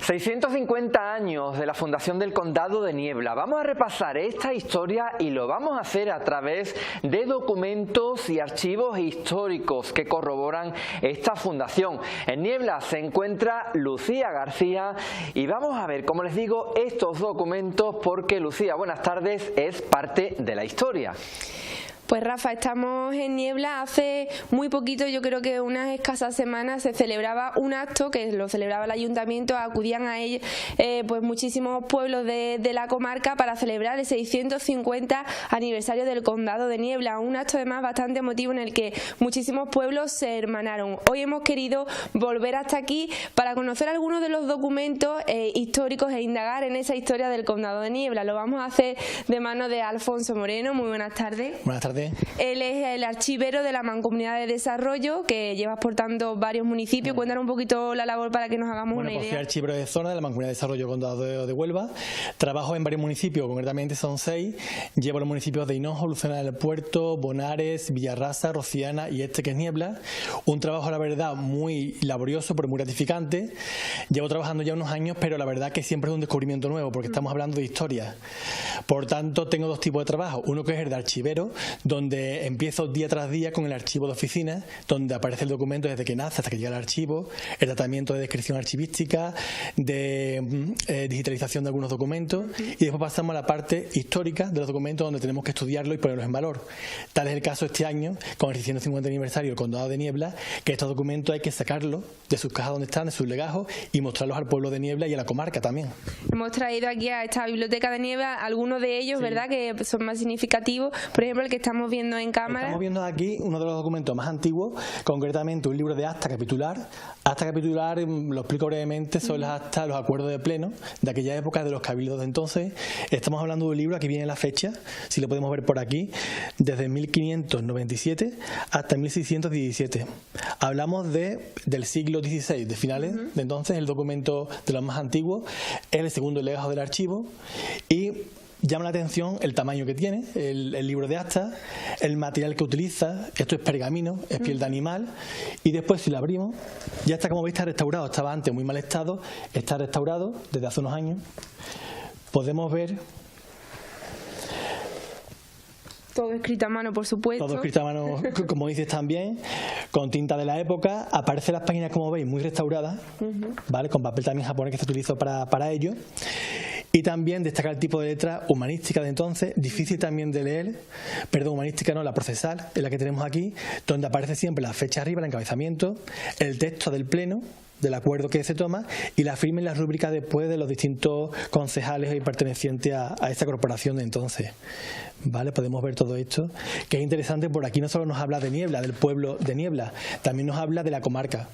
650 años de la fundación del Condado de Niebla. Vamos a repasar esta historia y lo vamos a hacer a través de documentos y archivos históricos que corroboran esta fundación. En Niebla se encuentra Lucía García y vamos a ver, como les digo, estos documentos porque Lucía, buenas tardes, es parte de la historia. Pues Rafa, estamos en Niebla. Hace muy poquito, yo creo que unas escasas semanas, se celebraba un acto que lo celebraba el ayuntamiento. Acudían a él pues muchísimos pueblos de la comarca para celebrar el 650 aniversario del Condado de Niebla. Un acto además bastante emotivo en el que muchísimos pueblos se hermanaron. Hoy hemos querido volver hasta aquí para conocer algunos de los documentos históricos e indagar en esa historia del Condado de Niebla. Lo vamos a hacer de mano de Alfonso Moreno. Muy buenas tardes. Buenas tardes. Él es el archivero de la Mancomunidad de Desarrollo, que lleva exportando varios municipios. Cuéntanos un poquito la labor para que nos hagamos una idea. Soy archivero de zona de la Mancomunidad de Desarrollo Condado de Huelva. Trabajo en varios municipios, concretamente son 6. Llevo los municipios de Hinojo, Lucena del Puerto, Bonares, Villarrasa, Rociana y este que es Niebla. Un trabajo, la verdad, muy laborioso, pero muy gratificante. Llevo trabajando ya unos años, pero la verdad que siempre es un descubrimiento nuevo, porque estamos hablando de historia. Por tanto, tengo dos tipos de trabajo. Uno que es el de archivero, donde empiezo día tras día con el archivo de oficina, donde aparece el documento desde que nace hasta que llega al archivo, el tratamiento de descripción archivística, de digitalización de algunos documentos, y después pasamos a la parte histórica de los documentos, donde tenemos que estudiarlos y ponerlos en valor. Tal es el caso este año, con el 650 aniversario del Condado de Niebla, que estos documentos hay que sacarlos de sus cajas donde están, de sus legajos, y mostrarlos al pueblo de Niebla y a la comarca también. Hemos traído aquí a esta biblioteca de Niebla algunos de ellos, sí, ¿verdad?, que son más significativos. Por ejemplo, el que estamos viendo en cámara. Estamos viendo aquí uno de los documentos más antiguos, concretamente un libro de acta capitular. Acta capitular, lo explico brevemente, son las actas, los acuerdos de pleno de aquella época, de los cabildos de entonces. Estamos hablando de un libro, aquí viene la fecha, si lo podemos ver por aquí, desde 1597 hasta 1617. Hablamos del siglo XVI, de finales de entonces. El documento de los más antiguos es el segundo legajo del archivo y llama la atención el tamaño que tiene, el libro de actas, el material que utiliza. Esto es pergamino, es piel de animal, y después si lo abrimos, ya está, como veis, está restaurado. Estaba antes muy mal estado, está restaurado desde hace unos años. Podemos ver todo escrito a mano, por supuesto. Todo escrito a mano, como dices también, con tinta de la época. Aparecen las páginas, como veis, muy restauradas, ¿vale? Con papel también japonés que se utilizó para ello. Y también destaca el tipo de letra humanística de entonces, difícil también de leer, perdón, humanística no, la procesal, es la que tenemos aquí, donde aparece siempre la fecha arriba, el encabezamiento, el texto del pleno, del acuerdo que se toma, y la firma y la rúbrica después de los distintos concejales y pertenecientes a esta corporación de entonces. ¿Vale? Podemos ver todo esto, que es interesante, porque aquí no solo nos habla de Niebla, del pueblo de Niebla, también nos habla de la comarca.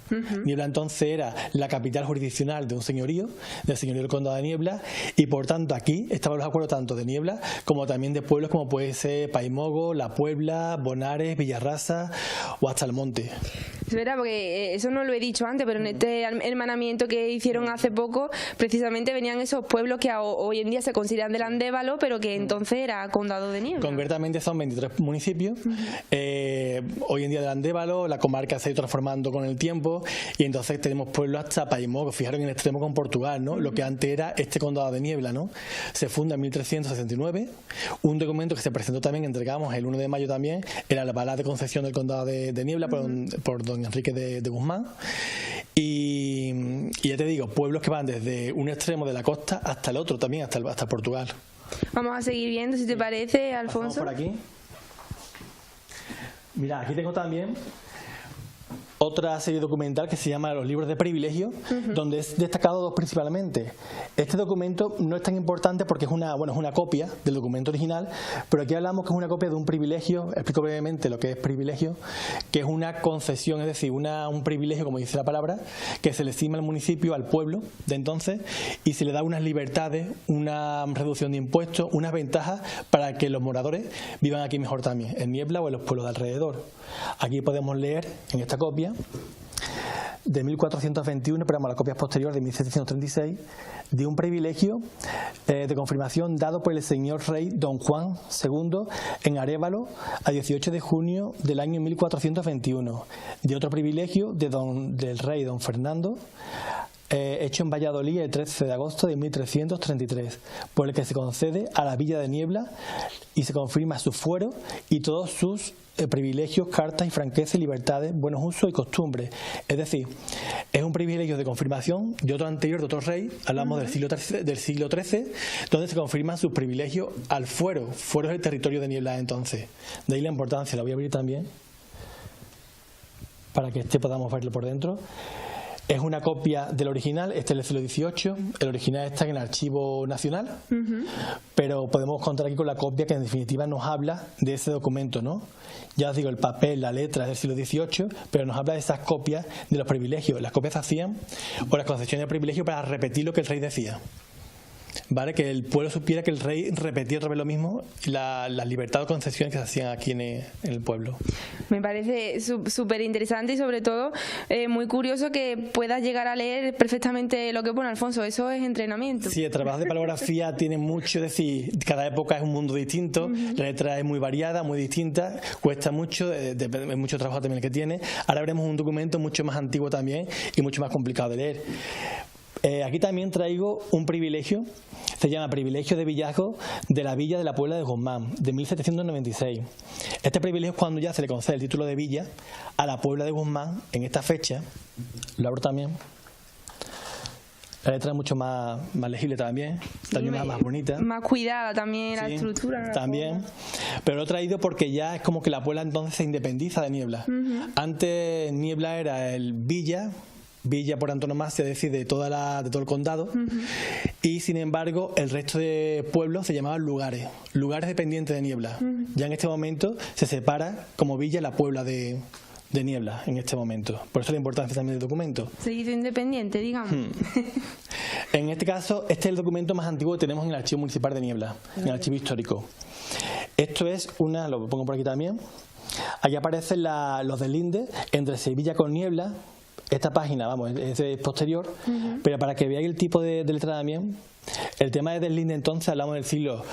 Niebla entonces era la capital jurisdiccional de un señorío, del señorío del Condado de Niebla, y por tanto aquí estaban los acuerdos tanto de Niebla como también de pueblos como puede ser Paimogo, La Puebla, Bonares, Villarrasa o hasta el Monte. Es verdad, porque eso no lo he dicho antes, pero en este hermanamiento que hicieron hace poco, precisamente venían esos pueblos que hoy en día se consideran del Andévalo, pero que entonces era Condado de Niebla. Concretamente son 23 municipios. Hoy en día del Andévalo, la comarca se ha ido transformando con el tiempo, y entonces tenemos pueblos hasta Paimogo, fijaros en el extremo con Portugal, ¿no? Lo que antes era este Condado de Niebla, ¿no? Se funda en 1369, un documento que se presentó también, entregamos el 1 de mayo también, era la balada de concesión del Condado de Niebla por don Enrique de Guzmán. Y ya te digo, pueblos que van desde un extremo de la costa hasta el otro también, hasta Portugal. Vamos a seguir viendo, si te parece, Alfonso. Por aquí. Mira, aquí tengo también otra serie documental que se llama Los libros de privilegio, donde es destacado dos principalmente. Este documento no es tan importante porque es una copia del documento original, pero aquí hablamos que es una copia de un privilegio. Explico brevemente lo que es privilegio, que es una concesión, es decir, un privilegio, como dice la palabra, que se le estima al municipio, al pueblo de entonces, y se le da unas libertades, una reducción de impuestos, unas ventajas para que los moradores vivan aquí mejor también, en Niebla o en los pueblos de alrededor. Aquí podemos leer en esta copia de 1421, pero las copias posteriores de 1736, de un privilegio de confirmación dado por el señor rey don Juan II en Arévalo a 18 de junio del año 1421, de otro privilegio del rey don Fernando hecho en Valladolid el 13 de agosto de 1333, por el que se concede a la villa de Niebla y se confirma su fuero y todos sus privilegios, cartas y franquezas y libertades, buenos usos y costumbres. Es decir, es un privilegio de confirmación de otro anterior, de otro rey, hablamos del siglo XIII, donde se confirman sus privilegios al fuero. Fuero es el territorio de Niebla entonces. De ahí la importancia, la voy a abrir también para que podamos verlo por dentro. Es una copia del original, este es del siglo XVIII, el original está en el Archivo Nacional, pero podemos contar aquí con la copia que en definitiva nos habla de ese documento, ¿no? Ya os digo, el papel, la letra es del siglo XVIII, pero nos habla de esas copias de los privilegios. Las copias se hacían, o las concesiones de privilegio, para repetir lo que el rey decía. ¿Vale? Que el pueblo supiera que el rey repetía otra vez lo mismo, las libertades o concesiones que se hacían aquí en el pueblo. Me parece súper interesante y sobre todo muy curioso que puedas llegar a leer perfectamente lo que pone Alfonso. Eso es entrenamiento. Sí, el trabajo de palografía tiene mucho, es decir, cada época es un mundo distinto, la letra es muy variada, muy distinta, cuesta mucho, es mucho trabajo también el que tiene. Ahora veremos un documento mucho más antiguo también y mucho más complicado de leer. Aquí también traigo un privilegio, se llama Privilegio de Villazgo de la Villa de la Puebla de Guzmán, de 1796. Este privilegio es cuando ya se le concede el título de villa a la Puebla de Guzmán en esta fecha. Lo abro también. La letra es mucho más legible también más bonita. Más cuidada también la estructura. También. Pero lo he traído porque ya es como que la Puebla entonces se independiza de Niebla. Antes Niebla era el villa por antonomasia, es decir, de todo el condado, y sin embargo el resto de pueblos se llamaban lugares dependientes de Niebla. Ya en este momento se separa como villa la Puebla de Niebla, en este momento. Por eso la importancia también del documento. Se hizo independiente, digamos. En este caso, este es el documento más antiguo que tenemos en el Archivo Municipal de Niebla, en el Archivo Histórico. Esto es lo pongo por aquí también. Aquí aparecen los deslindes entre Sevilla con Niebla. Esta página, es posterior, pero para que veáis el tipo de letra también, el tema de deslinde entonces, hablamos del siglo,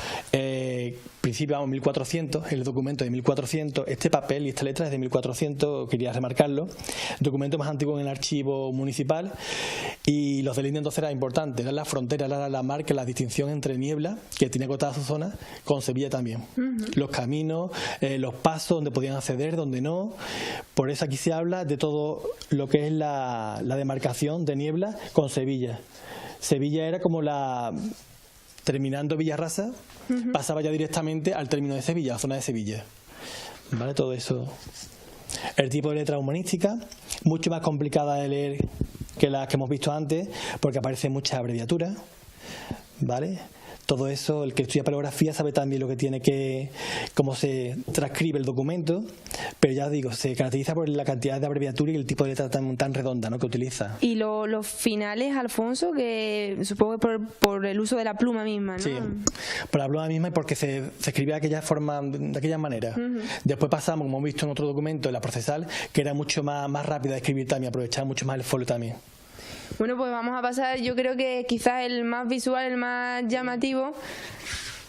principio, 1400, el documento de 1400, este papel y esta letra es de 1400, quería remarcarlo, documento más antiguo en el archivo municipal, y los deslindes entonces eran importantes, eran las fronteras, eran la marca, la distinción entre Niebla, que tiene acotada su zona, con Sevilla también, los caminos, los pasos, donde podían acceder, donde no. Por eso aquí se habla de todo lo que es la demarcación de Niebla con Sevilla. Sevilla era como terminando Villarrasa, pasaba ya directamente al término de Sevilla, la zona de Sevilla. ¿Vale? Todo eso. El tipo de letra humanística, mucho más complicada de leer que las que hemos visto antes, porque aparecen muchas abreviaturas. ¿Vale? Todo eso, el que estudia palografía sabe también lo que tiene cómo se transcribe el documento, pero ya digo, se caracteriza por la cantidad de abreviaturas y el tipo de letra tan redonda, ¿no?, que utiliza. Y los finales, Alfonso, que supongo que por el uso de la pluma misma, ¿no? Sí, por la pluma misma y porque se escribía de aquella manera. Después pasamos, como hemos visto en otro documento, en la procesal, que era mucho más rápida de escribir también, aprovechaba mucho más el folio también. Bueno, pues vamos a pasar, yo creo que quizás el más visual, el más llamativo,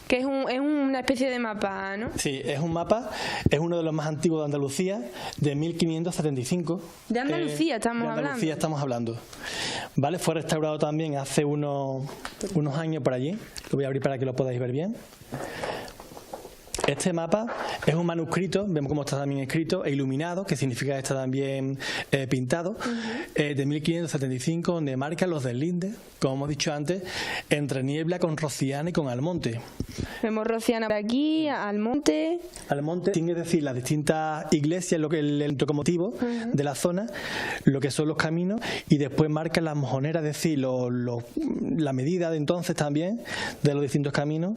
que es una especie de mapa, ¿no? Sí, es un mapa, es uno de los más antiguos de Andalucía, de 1575. De Andalucía estamos hablando. De Andalucía estamos hablando. Vale, fue restaurado también hace unos años por allí. Lo voy a abrir para que lo podáis ver bien. Este mapa es un manuscrito, vemos cómo está también escrito, e iluminado, que significa que está también pintado, de 1575, donde marca los deslindes, como hemos dicho antes, entre Niebla con Rociana y con Almonte. Vemos Rociana por aquí, Almonte. Almonte tiene que decir las distintas iglesias, lo que es el locomotivo de la zona, lo que son los caminos, y después marca las mojoneras, es decir, la medida de entonces también de los distintos caminos,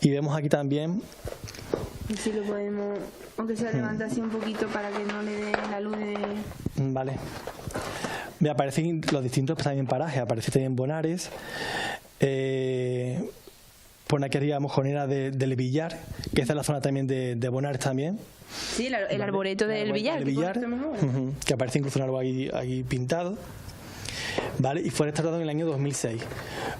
y vemos aquí también. Si lo podemos, aunque se levanta así un poquito para que no le dé la luz de... Vale. Me aparecen los distintos también parajes, aparece también Bonares, pone aquí arriba Mojonera del Villar, que esta es la zona también de Bonares también. Sí, el arboreto del Villar. Que aparece incluso en algo ahí pintado. ¿vale? Y fue restaurado en el año 2006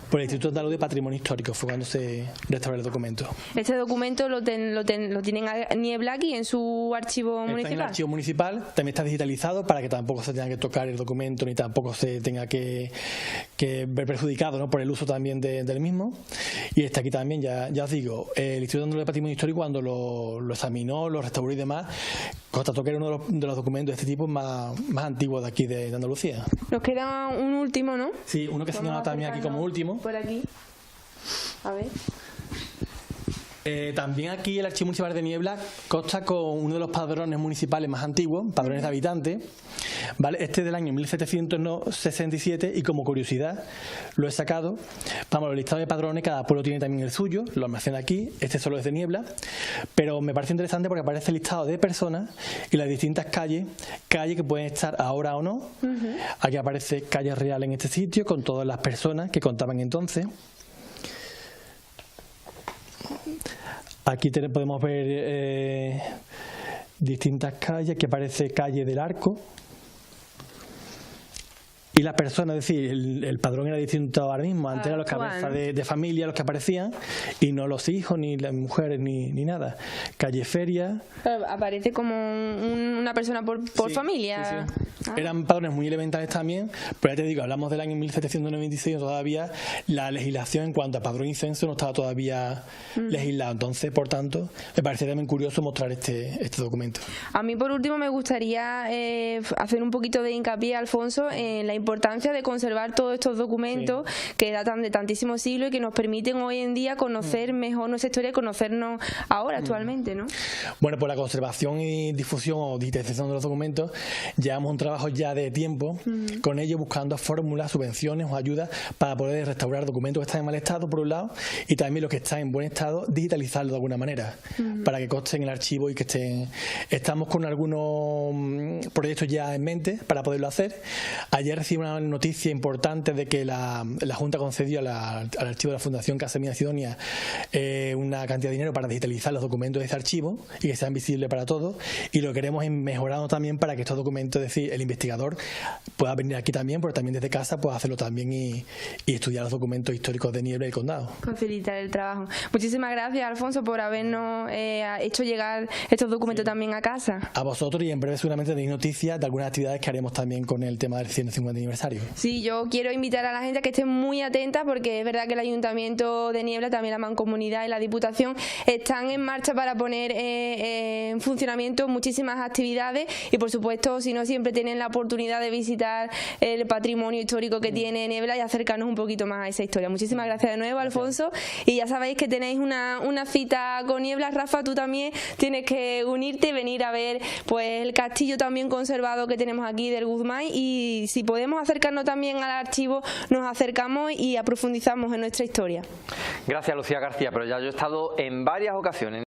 por el Instituto Andaluz de Patrimonio Histórico, fue cuando se restauró el documento. ¿Este documento lo tienen a Niebla aquí en su archivo municipal? Está en el archivo municipal, también está digitalizado para que tampoco se tenga que tocar el documento ni tampoco se tenga que ver perjudicado, ¿no?, por el uso también del mismo. Y está aquí también, ya os digo, el Instituto Andaluz de Patrimonio Histórico, cuando lo examinó, lo restauró y demás, constató que era uno de los documentos de este tipo más antiguos de aquí de Andalucía. Nos queda un último, ¿no? Sí, uno que se llama también aquí como último. Por aquí. A ver. También aquí el Archivo Municipal de Niebla consta con uno de los padrones municipales más antiguos, padrones de habitantes, ¿vale? Este es del año 1767 y como curiosidad lo he sacado. Vamos, los listados de padrones, cada pueblo tiene también el suyo, lo almacena aquí, este solo es de Niebla, pero me parece interesante porque aparece el listado de personas y las distintas calles que pueden estar ahora o no. Aquí aparece calle real en este sitio con todas las personas que contaban entonces. Aquí podemos ver distintas calles, que aparece calle del Arco. Y las personas, es decir, el padrón era distinto ahora mismo. Antes eran los cabezas de familia los que aparecían y no los hijos, ni las mujeres, ni nada. Calle Feria. Pero aparece como una persona por Sí, familia. sí, sí. Eran padrones muy elementales también, pero ya te digo, hablamos del año 1796, todavía la legislación en cuanto a padrón y censo no estaba todavía legislado. Entonces, por tanto, me parece también curioso mostrar este documento. A mí, por último, me gustaría hacer un poquito de hincapié, Alfonso, en la importancia de conservar todos estos documentos que datan de tantísimos siglos y que nos permiten hoy en día conocer mejor nuestra historia y conocernos ahora, actualmente, ¿no? Bueno, pues la conservación y difusión o digitalización de los documentos, llevamos un trabajo ya de tiempo con ello, buscando fórmulas, subvenciones o ayudas para poder restaurar documentos que están en mal estado, por un lado, y también los que están en buen estado, digitalizarlos de alguna manera, para que consten en el archivo y que estén. Estamos con algunos proyectos ya en mente para poderlo hacer. Ayer recibí una noticia importante de que la Junta concedió al archivo de la Fundación Casa Mía Sidonia una cantidad de dinero para digitalizar los documentos de ese archivo y que sean visibles para todos, y lo queremos ir mejorando también para que estos documentos, es decir, el investigador pueda venir aquí también, pero también desde casa pueda hacerlo también y estudiar los documentos históricos de Niebla y el condado. Facilitar el trabajo. Muchísimas gracias, Alfonso, por habernos hecho llegar estos documentos también a casa. A vosotros, y en breve seguramente tenéis noticias de algunas actividades que haremos también con el tema del 150 aniversario. Sí, yo quiero invitar a la gente a que esté muy atenta, porque es verdad que el Ayuntamiento de Niebla, también la Mancomunidad y la Diputación están en marcha para poner en funcionamiento muchísimas actividades y, por supuesto, si no, siempre tienen la oportunidad de visitar el patrimonio histórico que tiene Niebla y acercarnos un poquito más a esa historia. Muchísimas gracias de nuevo, Alfonso, y ya sabéis que tenéis una cita con Niebla. Rafa, tú también tienes que unirte y venir a ver pues el castillo también conservado que tenemos aquí del Guzmán, y si podemos acercarnos también al archivo, nos acercamos y profundizamos en nuestra historia. Gracias, Lucía García, pero ya yo he estado en varias ocasiones